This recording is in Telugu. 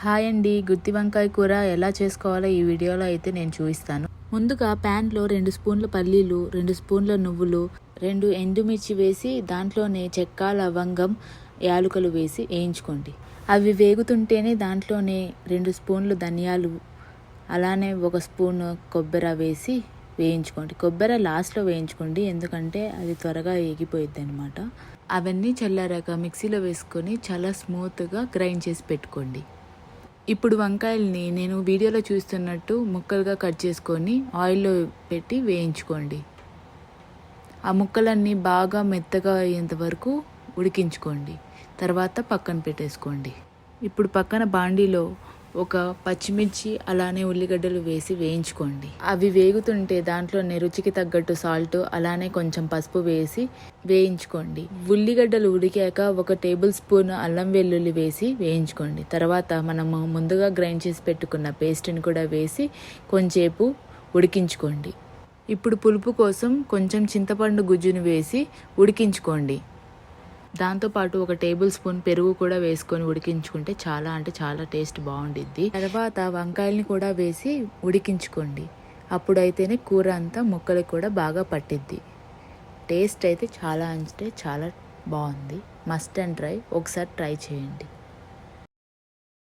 హాయ్ అండి, గుత్తి వంకాయ కూర ఎలా చేసుకోవాలో ఈ వీడియోలో అయితే నేను చూపిస్తాను. ముందుగా ప్యాన్లో 2 స్పూన్ల పల్లీలు, 2 స్పూన్ల నువ్వులు, 2 ఎండుమిర్చి వేసి దాంట్లోనే చెక్క, లవంగం, యాలకులు వేసి వేయించుకోండి. అవి వేగుతుంటేనే దాంట్లోనే 2 స్పూన్లు ధనియాలు, అలానే 1 స్పూన్ కొబ్బరి వేసి వేయించుకోండి. కొబ్బరి లాస్ట్లో వేయించుకోండి, ఎందుకంటే అది త్వరగా వేగిపోయిద్ది అనమాట. అవన్నీ చల్లారాక మిక్సీలో వేసుకొని చాలా స్మూత్గా గ్రైండ్ చేసి పెట్టుకోండి. ఇప్పుడు వంకాయల్ని నేను వీడియోలో చూస్తున్నట్టు ముక్కలుగా కట్ చేసుకొని ఆయిల్లో పెట్టి వేయించుకోండి. ఆ ముక్కలన్నీ బాగా మెత్తగా అయ్యేంత వరకు ఉడికించుకోండి. తర్వాత పక్కన పెట్టేసుకోండి. ఇప్పుడు పక్కన బాండీలో ఒక పచ్చిమిర్చి అలానే ఉల్లిగడ్డలు వేసి వేయించుకోండి. అవి వేగుతుంటే దాంట్లోనే రుచికి తగ్గట్టు సాల్ట్ అలానే కొంచెం పసుపు వేసి వేయించుకోండి. ఉల్లిగడ్డలు ఉడికాక 1 టేబుల్ స్పూన్ అల్లం వెల్లుల్లి వేసి వేయించుకోండి. తర్వాత మనము ముందుగా గ్రైండ్ చేసి పెట్టుకున్న పేస్ట్ని కూడా వేసి కొంచెంసేపు ఉడికించుకోండి. ఇప్పుడు పులుపు కోసం కొంచెం చింతపండు గుజ్జును వేసి ఉడికించుకోండి. దాంతోపాటు 1 టేబుల్ స్పూన్ పెరుగు కూడా వేసుకొని ఉడికించుకుంటే చాలా టేస్ట్ బాగుండిద్ది. తర్వాత వంకాయల్ని కూడా వేసి ఉడికించుకోండి. అప్పుడైతేనే కూర అంతా ముక్కలకు కూడా బాగా పట్టిద్ది. టేస్ట్ అయితే చాలా బాగుంది. మస్ట్ అండ్ ట్రై, ఒకసారి ట్రై చేయండి.